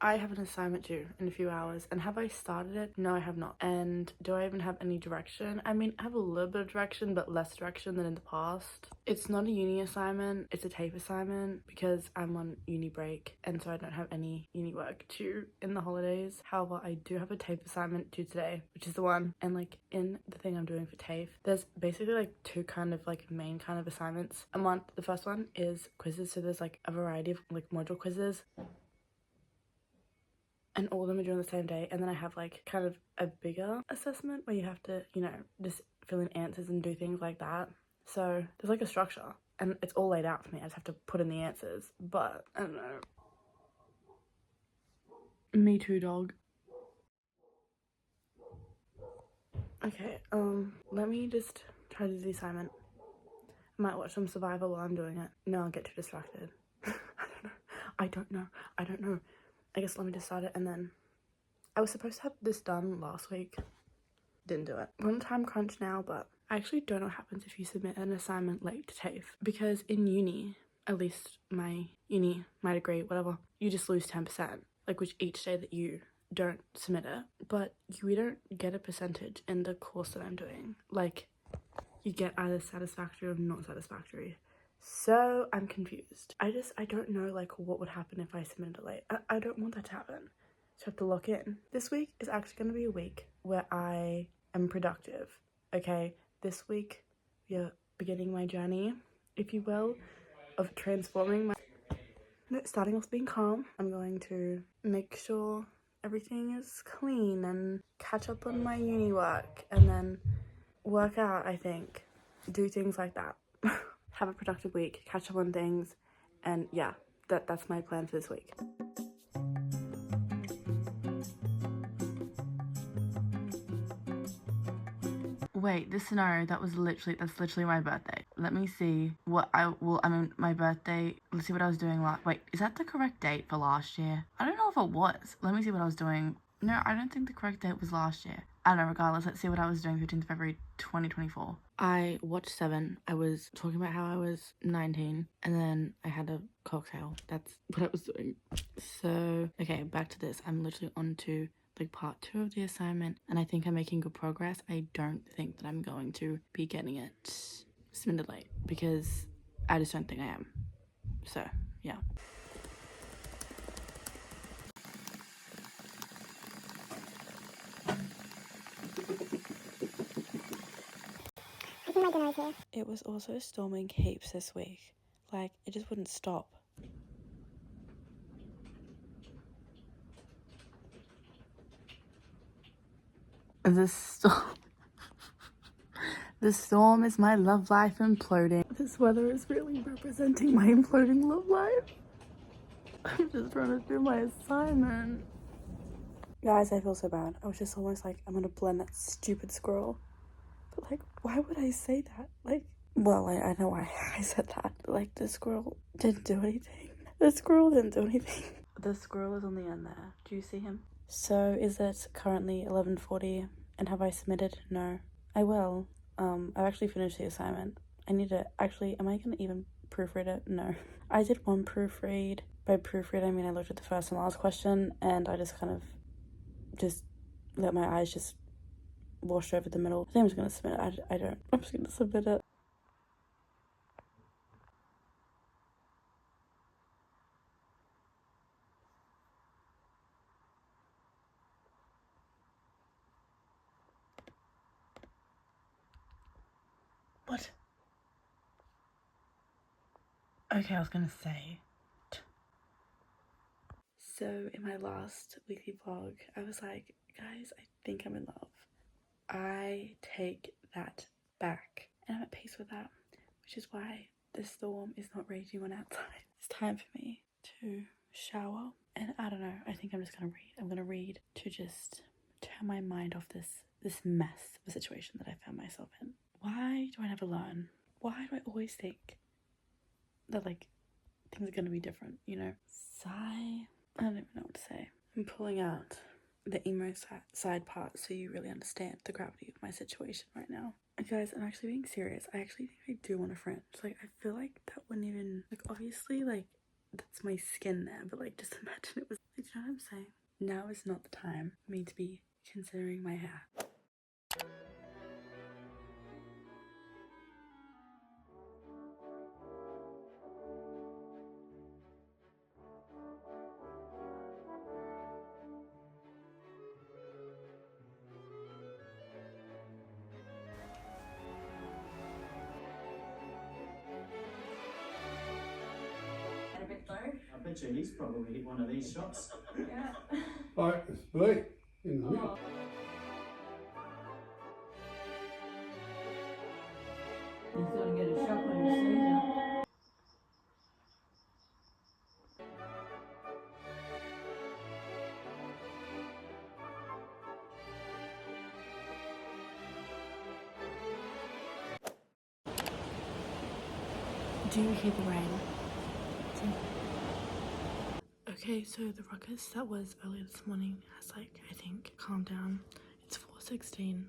I have an assignment due in a few hours, and have I started it? No, I have not. And do I even have any direction? I mean, I have a little bit of direction, but less direction than in the past. It's not a uni assignment, it's a TAFE assignment because I'm on uni break, and so I don't have any uni work due in the holidays. However, I do have a TAFE assignment due today, which is the one. And like in the thing I'm doing for TAFE, there's basically like two kind of like main kind of assignments a month. The first one is quizzes, so there's like a variety of like module quizzes, and all of them are during the same day. And then I have like kind of a bigger assessment where you have to, you know, just fill in answers and do things like that. So there's like a structure and it's all laid out for me. I just have to put in the answers, but I don't know. Me too, dog. Okay, let me just try to do the assignment. I might watch some Survivor while I'm doing it. No, I'll get too distracted. I don't know. I guess let me just start it, and then I was supposed to have this done last week. Didn't do it. We're on time crunch now, but I actually don't know what happens if you submit an assignment late to TAFE, because in uni, at least my uni, my degree, whatever, you just lose 10%, like which each day that you don't submit it, but we don't get a percentage in the course that I'm doing. Like, you get either satisfactory or not satisfactory. So I'm confused. I don't know like what would happen if I submitted it late. I don't want that to happen. So I have to lock in. This week is actually going to be a week where I am productive. Okay, this week we are beginning my journey, if you will, of transforming my... Starting off being calm. I'm going to make sure everything is clean and catch up on my uni work, and then work out, I think. Do things like that. Have a productive week, catch up on things, and yeah, that's my plan for this week. Wait, this scenario, that's literally my birthday. Let me see what my birthday, let's see what I was doing wait, is that the correct date for last year? I don't know if it was. Let me see what I was doing. No, I don't think the correct date was last year. I don't know, regardless, let's see what I was doing 15th February 2024. I watched Seven. I was talking about how I was 19, and then I had a cocktail. That's what I was doing. So, okay, back to this. I'm literally on to like part 2 of the assignment, and I think I'm making good progress. I don't think that I'm going to be getting it submitted late, because I just don't think I am. So, yeah. It was also storming heaps this week. Like, it just wouldn't stop. The storm is my love life imploding. This weather is really representing my imploding love life. I'm just trying to do my assignment. Guys, I feel so bad. I was just almost like, I'm gonna blend that stupid squirrel. But like, why would I say that? Like, well, I know why I said that. Like, the squirrel didn't do anything. The squirrel didn't do anything. The squirrel is on the end there. Do you see him? So, is it currently 11:40? And have I submitted? No. I will. I've actually finished the assignment. I need to, actually, am I gonna even proofread it? No. I did one proofread. By proofread, I mean I looked at the first and last question, and I just kind of just let my eyes just wash over the middle. I think I'm just gonna submit it. I'm just gonna submit it. What? Okay, I was gonna say. So in my last weekly vlog, I was like, guys, I think I'm in love. I take that back, and I'm at peace with that, which is why the storm is not raging on outside. It's time for me to shower, and I don't know, I think I'm just gonna read. I'm gonna read to just turn my mind off this mess of a situation that I found myself in. Why do I never learn? Why do I always think that like things are gonna be different, you know? Sigh. I don't even know what to say. I'm pulling out the emo side part so you really understand the gravity of my situation right now. And guys, I'm actually being serious. I actually think I do want a fringe. Like, I feel like that wouldn't even, like, obviously, like, that's my skin there, but like, just imagine it was like know what I'm saying? Now is not the time for me to be considering my hair. I bet you he's probably hit one of these shots. Yeah. Right, it's Blake in the middle. You thought you get a shock when you see that. Do you hear the rain? Okay, so the ruckus that was earlier this morning has like, I think, calmed down. It's 4:16.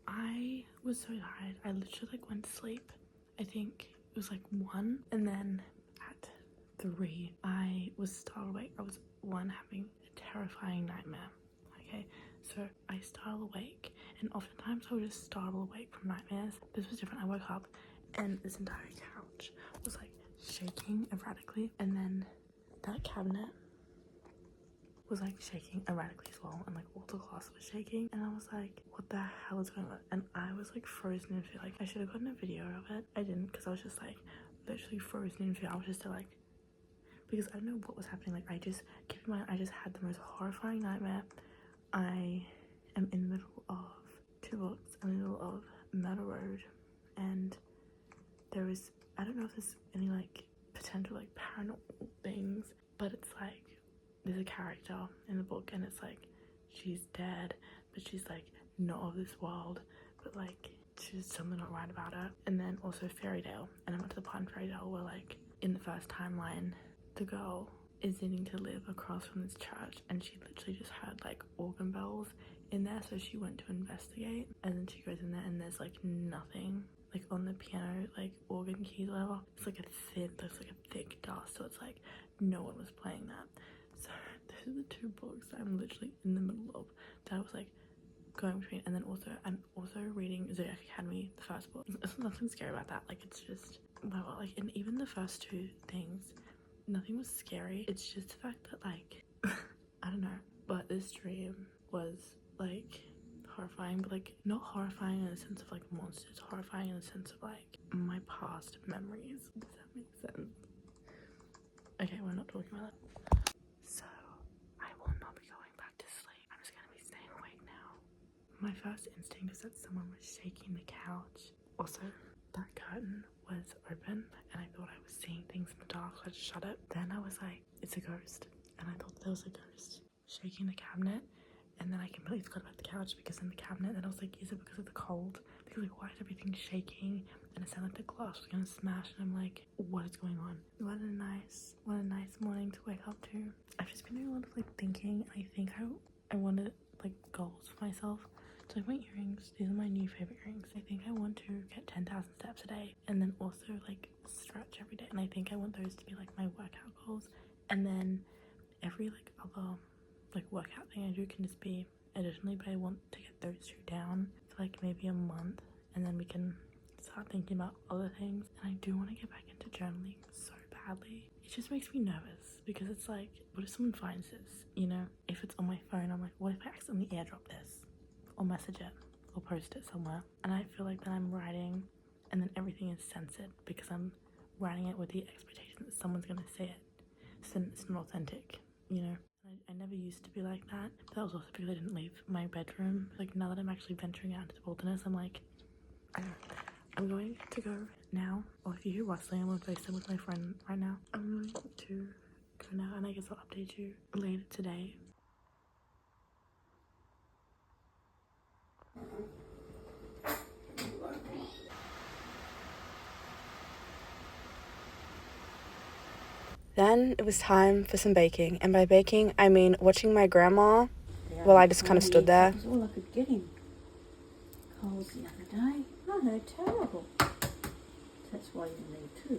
I was so tired. I literally like went to sleep. I think it was like 1, and then at 3 I was startled awake. I was having a terrifying nightmare. Okay, so I startled awake, and oftentimes I would just startle awake from nightmares. This was different. I woke up and this entire couch was like shaking erratically, and then that cabinet was like shaking erratically as well, and like all the glass was shaking, and I was like, what the hell is going on? And I was like frozen in fear. Like I should have gotten a video of it. I didn't, because I was just like literally frozen in fear. I was just like, because I don't know what was happening. Like I just, keep in mind, I just had the most horrifying nightmare. I am in the middle of 2 books. I'm in the middle of Murder Road, and there is, I don't know if there's any like potential like paranormal things, but it's like there's a character in the book, and it's like she's dead, but she's like not of this world, but like she's something not right about her. And then also Fairytale, and I went to the part in Fairytale where like in the first timeline the girl is needing to live across from this church, and she literally just heard like organ bells in there, so she went to investigate, and then she goes in there and there's like nothing like on the piano, like organ keys or whatever. It's like there's like a thick dust, so it's like no one was playing that. So those are the 2 books that I'm literally in the middle of, that I was like going between. And then also I'm also reading Zodiac Academy, the first book. There's nothing scary about that. Like it's just whatever. Like, and even the first 2 things, nothing was scary. It's just the fact that like I don't know, but this dream was like horrifying, but like not horrifying in the sense of like monsters, horrifying in the sense of like my past memories. Does that make sense? Okay, we're not talking about that. So I will not be going back to sleep. I'm just gonna be staying awake now. My first instinct is that someone was shaking the couch. Also, that curtain was open, and I thought I was seeing things in the dark, so I just shut it. Then I was like, it's a ghost, and I thought there was a ghost shaking the cabinet. And then I completely forgot about the couch, because in the cabinet, then I was like, is it because of the cold? Because like, why is everything shaking? And it sounded like the glass was gonna smash, and I'm like, what is going on? What a nice morning to wake up to. I've just been doing a lot of like thinking, and I think I wanted like goals for myself. So like my earrings, these are my new favorite earrings. I think I want to get 10,000 steps a day, and then also like stretch every day. And I think I want those to be like my workout goals. And then every like other like workout thing I do can just be additionally, but I want to get those 2 down for like maybe a month, and then we can start thinking about other things. And I do want to get back into journaling so badly. It just makes me nervous, because it's like, what if someone finds this, you know? If it's on my phone, I'm like, what if I accidentally airdrop this, or message it, or post it somewhere? And I feel like that I'm writing, and then everything is censored, because I'm writing it with the expectation that someone's gonna see it, so then it's not authentic, you know? I never used to be like that. But that was also because I didn't leave my bedroom. Like now that I'm actually venturing out into the wilderness, I'm like, I don't know. I'm going to go now. Or if you hear rustling, I'm on FaceTime with my friend right now. I'm going to go now, and I guess I'll update you later today. Then it was time for some baking, and by baking I mean watching my grandma. Well, I just kind of stood there. That was all I could get him. Coles the other day. Oh, they're terrible. That's why you need 2.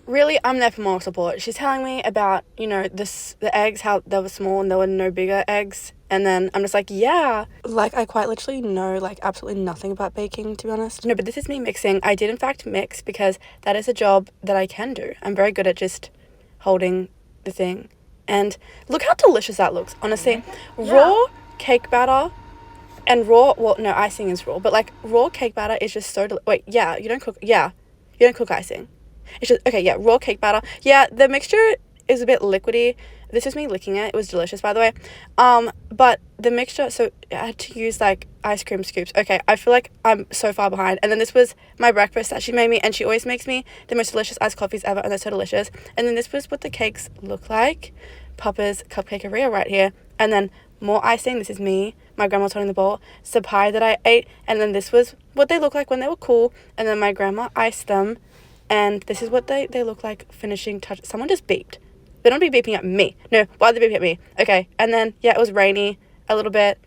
really, I'm there for moral support. She's telling me about, you know, the eggs, how they were small and there were no bigger eggs. And then I'm just like, yeah. Like, I quite literally know, like, absolutely nothing about baking, to be honest. No, but this is me mixing. I did, in fact, mix because that is a job that I can do. I'm very good at just holding the thing. And look how delicious that looks, honestly. Yeah. Raw cake batter and icing is raw. But, like, raw cake batter is just so you don't cook icing. It's just, okay, yeah, raw cake batter. Yeah, the mixture is a bit liquidy. This is me licking it. It was delicious, by the way. But the mixture, so I had to use, like, ice cream scoops. Okay, I feel like I'm so far behind. And then this was my breakfast that she made me, and she always makes me the most delicious iced coffees ever, and they're so delicious. And then this was what the cakes look like. Papa's Cupcakeria right here. And then more icing. This is me. My grandma's holding the bowl. It's a pie that I ate. And then this was what they look like when they were cool. And then my grandma iced them. And this is what they look like finishing touch. Someone just beeped. They don't be beeping at me. No, why are they beeping at me? Okay, and then, yeah, it was rainy a little bit.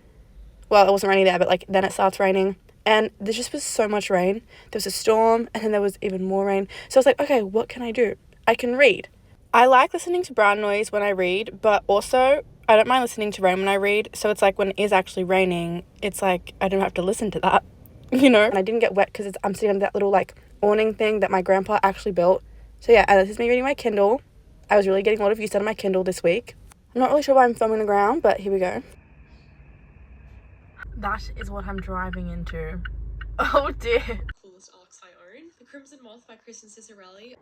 Well, it wasn't raining there, but, like, then it starts raining. And there just was so much rain. There was a storm, and then there was even more rain. So I was like, okay, what can I do? I can read. I like listening to brown noise when I read, but also I don't mind listening to rain when I read. So it's like when it is actually raining, it's like I don't have to listen to that, you know? And I didn't get wet because I'm sitting under that little, like, awning thing that my grandpa actually built. So yeah, and this is me reading my Kindle. I was really getting a lot of use out of my Kindle this week. I'm not really sure why I'm filming the ground, but here we go. That is what I'm driving into. Oh dear. Coolest arcs I own. The Crimson Moth by Kristen Cicerelli.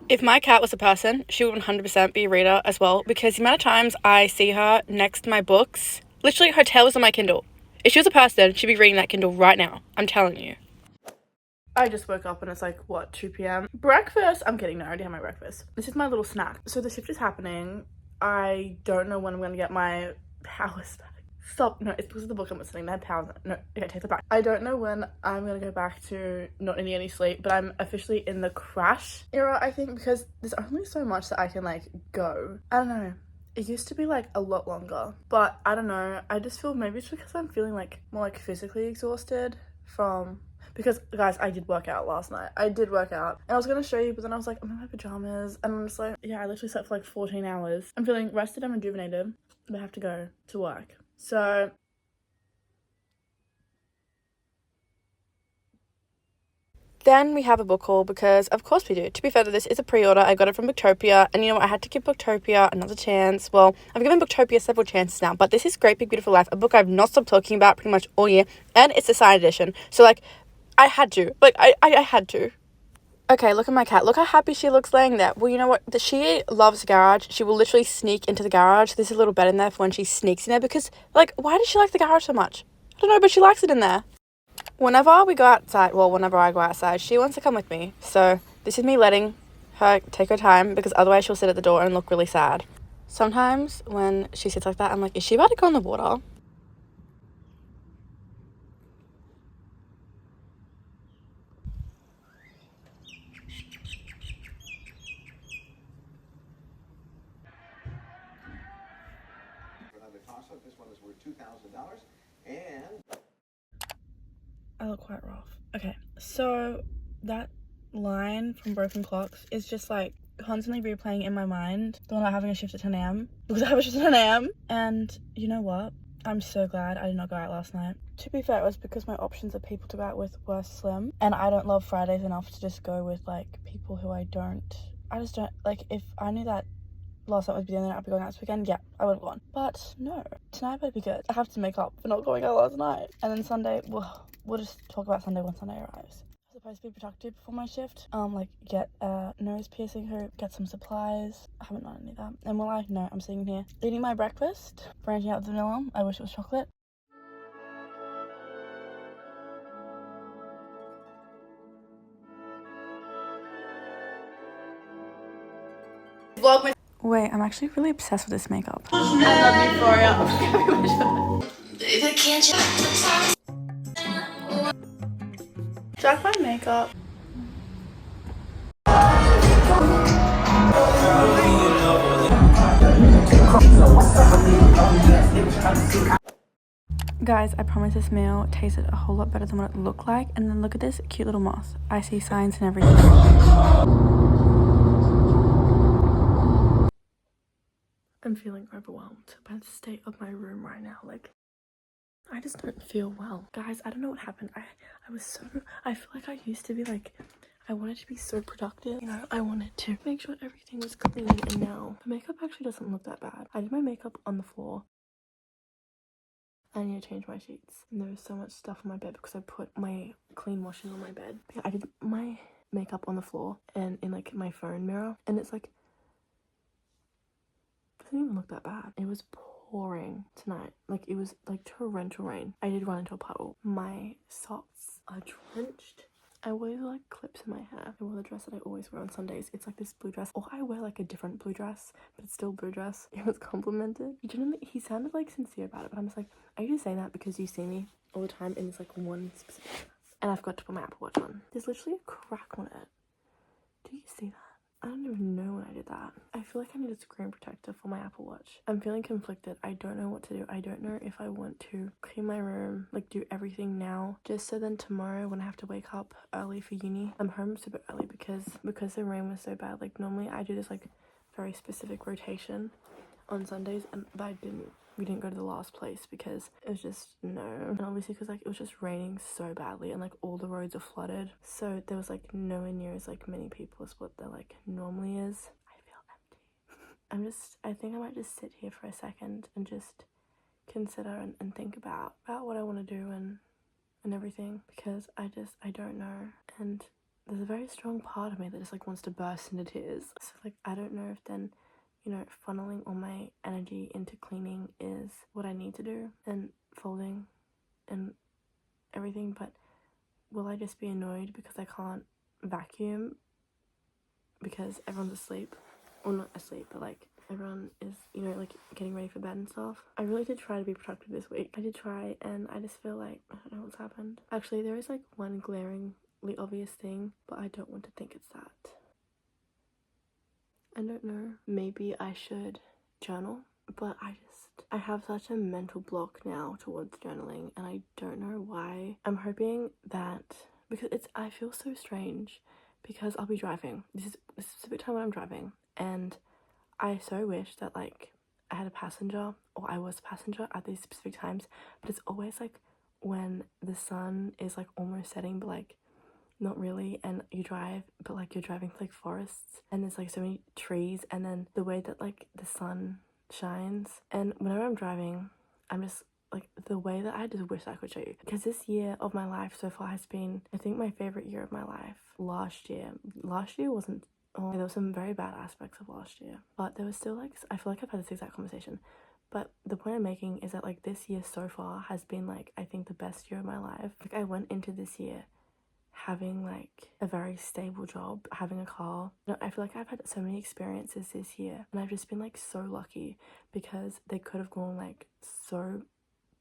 If my cat was a person, she would 100% be a reader as well, because the amount of times I see her next to my books, literally her tail is on my Kindle. If she was a person, she'd be reading that Kindle right now. I'm telling you. I just woke up and it's like, what, 2 p.m? Breakfast? I'm kidding, no, I already had my breakfast. This is my little snack. So the shift is happening. I don't know when I'm going to get my powers back. Stop. No, it's because of the book I'm listening. They had powers. No, okay, take that back. I don't know when I'm going to go back to not needing any sleep, but I'm officially in the crash era, I think, because there's only so much that I can, like, go. I don't know. It used to be, like, a lot longer, but I don't know. I just feel maybe it's because I'm feeling, like, more, like, physically exhausted from... Because, guys, I did work out last night. I did work out. And I was going to show you, but then I was like, I'm in my pajamas. And I'm just like, yeah, I literally slept for like 14 hours. I'm feeling rested and rejuvenated, but I have to go to work. So... Then we have a book haul because, of course we do. To be fair, this is a pre-order. I got it from Booktopia. And you know what? I had to give Booktopia another chance. Well, I've given Booktopia several chances now. But this is Great Big Beautiful Life, a book I've not stopped talking about pretty much all year. And it's a signed edition. So, like... I had to. Like, I had to. Okay, look at my cat. Look how happy she looks laying there. Well, you know what? She loves the garage. She will literally sneak into the garage. There's a little bed in there for when she sneaks in there because, like, why does she like the garage so much? I don't know, but she likes it in there. Whenever we go outside, well, whenever I go outside, she wants to come with me. So this is me letting her take her time because otherwise she'll sit at the door and look really sad. Sometimes when she sits like that, I'm like, is she about to go in the water? This one is worth $2,000 and I look quite rough. Okay, so that line from Broken Clocks is just like constantly replaying in my mind the one about having a shift at 10 a.m. because I have a shift at 10 a.m. And you know what? I'm so glad I did not go out last night. To be fair, it was because my options of people to go out with were slim, and I don't love Fridays enough to just go with like people who I just don't like. If I knew that last night was the end, I'd be going out this weekend, yeah, I would have gone. But no, tonight better be good. I have to make up for not going out last night. And then Sunday, we'll just talk about Sunday when Sunday arrives. I'm supposed to be productive before my shift. Like get a nose piercing hoop, get some supplies. I haven't done any of that. And will I? No, I'm sitting here eating my breakfast, branching out the vanilla. I wish it was chocolate. Wait, I'm actually really obsessed with this makeup. Jack my makeup. Guys, I promise this meal tasted a whole lot better than what it looked like. And then look at this cute little moth. I see signs and everything. I'm feeling overwhelmed by the state of my room right now. Like, I just don't feel well. Guys, I don't know what happened. I feel like I used to be like, I wanted to be so productive. You know, I wanted to make sure everything was clean, and now the makeup actually doesn't look that bad. I did my makeup on the floor. I need to change my sheets. And there was so much stuff on my bed because I put my clean washing on my bed. Yeah, I did my makeup on the floor and in like my phone mirror, and it's like, it doesn't even look that bad. It was pouring tonight. Like, it was like torrential rain. I did run into a puddle. My socks are drenched. I wear like clips in my hair. I wore the dress that I always wear on Sundays. It's like this blue dress, or I wear like a different blue dress, but it's still blue dress. It was complimented. He sounded like sincere about it, but I'm just like, are you just saying that because you see me all the time in this like one specific dress? And I've got to put my Apple Watch on. There's literally a crack on it. Do you see that? I don't even know when I did that. I feel like I need a screen protector for my Apple Watch. I'm feeling conflicted. I don't know what to do. I don't know if I want to clean my room, like do everything now, just so then tomorrow when I have to wake up early for uni, I'm home super early because the rain was so bad. Like, normally I do this like very specific rotation on Sundays, but we didn't go to the last place because it was just no. And obviously because like it was just raining so badly and like all the roads are flooded, so there was like nowhere near as like many people as what there like normally is. I feel empty. I think I might just sit here for a second and just consider and think about what I want to do and everything, because I don't know. And there's a very strong part of me that just like wants to burst into tears. So like, I don't know if then, you know, funneling all my energy into cleaning is what I need to do, and folding and everything, but will I just be annoyed because I can't vacuum because everyone's asleep? Or not asleep, but like everyone is, you know, like getting ready for bed and stuff. I really did try to be productive this week. I did try, and I just feel like I don't know what's happened. Actually, there is like one glaringly obvious thing, but I don't want to think it's that. I don't know. Maybe I should journal, but I have such a mental block now towards journaling, and I don't know why. I'm hoping that, because I feel so strange because I'll be driving. This is a specific time when I'm driving, and I so wish that like I had a passenger, or I was a passenger at these specific times, but it's always like when the sun is like almost setting, but like not really, and you drive, but like you're driving through like forests, and there's like so many trees, and then the way that like the sun shines, and whenever I'm driving, I'm just like, the way that I just wish I could show you, because this year of my life so far has been, I think, my favorite year of my life. Last year wasn't, oh, there were some very bad aspects of last year, but there was still like, I feel like I've had this exact conversation, but the point I'm making is that like this year so far has been like, I think, the best year of my life. Like, I went into this year having like a very stable job, having a car. You know, I feel like I've had so many experiences this year, and I've just been like so lucky, because they could have gone like so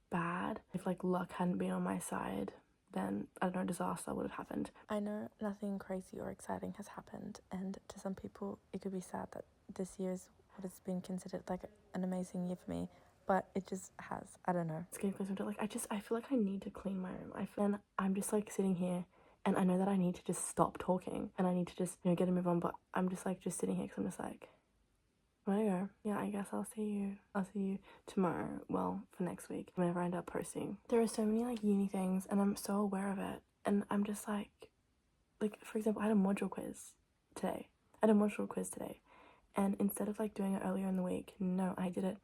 bad if like luck hadn't been on my side. Then I don't know, disaster would have happened. I know nothing crazy or exciting has happened, and to some people it could be sad that this year is what has been considered like an amazing year for me, but it just has. I don't know. It's getting closer to like, I feel like I need to clean my room. And I'm just like sitting here, and I know that I need to just stop talking, and I need to just, you know, get a move on, but I'm just like just sitting here because I'm just like, where do I go? Yeah, I guess I'll see you tomorrow. Well, for next week, whenever I end up posting. There are so many like uni things, and I'm so aware of it, and I'm just like for example, I had a module quiz today. And instead of like doing it earlier in the week, no, I did it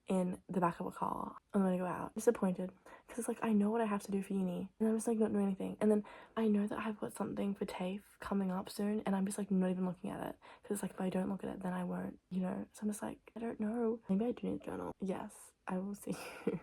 in the back of a car on the way to go out. Disappointed, because it's like, I know what I have to do for uni, and I'm just like not doing anything. And then I know that I've got something for TAFE coming up soon, and I'm just like not even looking at it, because it's like, if I don't look at it, then I won't, you know. So I'm just like, I don't know, maybe I do need a journal. Yes, I will see you